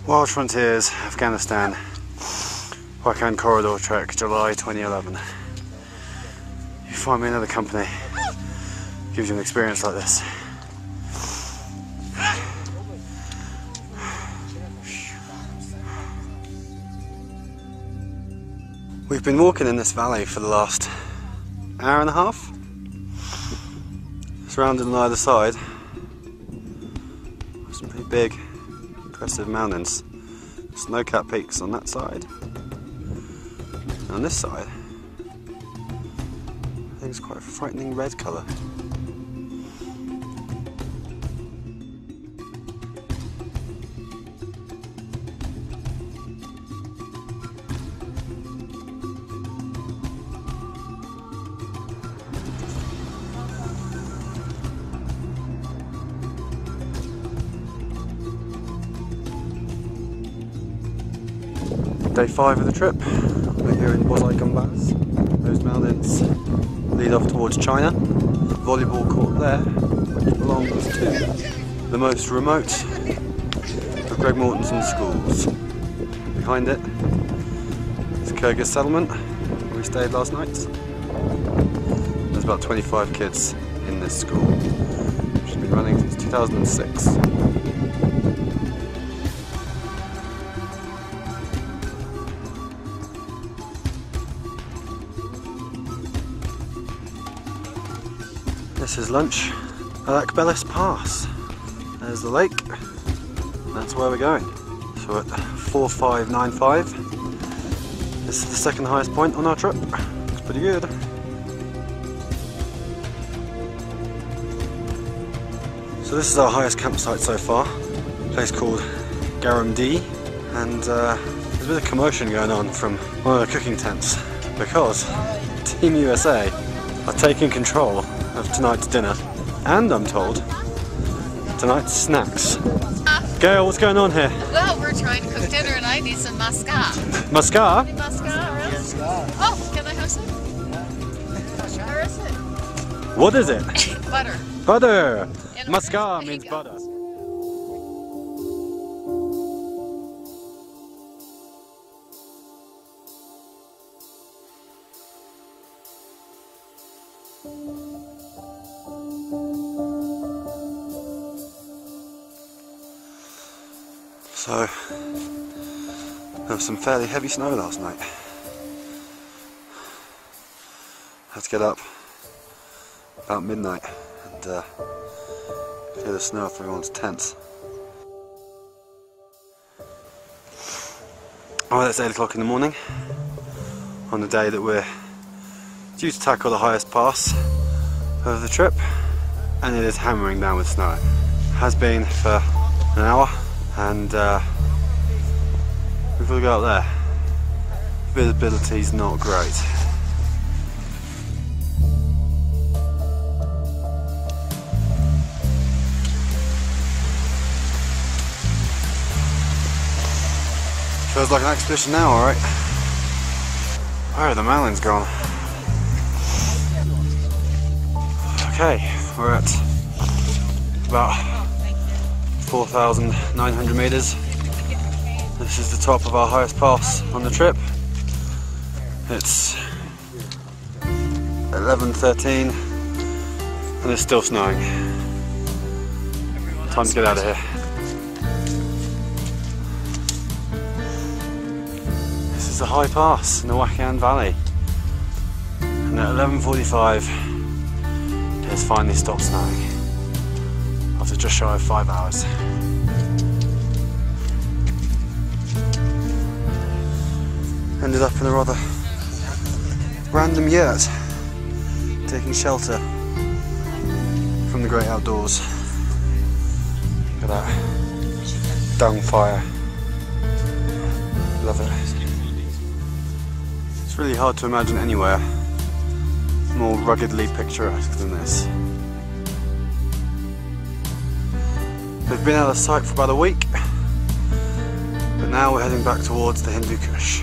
Wild Frontiers, Afghanistan, Wakhan Corridor trek, July 2011. You find me another company, gives you an experience like this. We've been walking in this valley for the last hour and a half, surrounded on either side. Some pretty big, impressive mountains. Snow-capped peaks on that side. And on this side, I think it's quite a frightening red colour. Day 5 of the trip. We're here in Wakhan. Those mountains lead off towards China. The volleyball court there belongs to the most remote of Greg Mortenson's schools. Behind it is Kyrgyz settlement where we stayed last night. There's about 25 kids in this school, which has been running since 2006. This is lunch at Akbelis Pass. There's the lake, that's where we're going. So at 4595, this is the second highest point on our trip. It's pretty good. So this is our highest campsite so far, a place called Garam D, and there's a bit of commotion going on from one of the cooking tents because Team USA are taking control of tonight's dinner, and I'm told tonight's snacks. Gail, what's going on here? Well, we're trying to cook dinner and I need some muscat. Muscat? Any muscat around? Oh, can I have some? Where is it? What is it? Butter. Butter! Muscat means butter. So, there was some fairly heavy snow last night. Had to get up about midnight and clear the snow off everyone's tents. Oh, it's 8 o'clock in the morning on the day that we're due to tackle the highest pass of the trip, and it is hammering down with snow. Has been for an hour. And we've got to go up there. Visibility's not great. Feels like an expedition now, alright? Oh, the mountain's gone. Okay, we're at about 4,900 meters. This is the top of our highest pass on the trip. It's 11:13 and it's still snowing. Time to get out of here. This is the high pass in the Wakhan Valley, and at 11:45 it has finally stopped snowing after just shy of 5 hours. Ended up in a rather random yurt, taking shelter from the great outdoors. Look at that dung fire. Love it. It's really hard to imagine anywhere more ruggedly picturesque than this. We've been out of sight for about a week, but now we're heading back towards the Hindu Kush.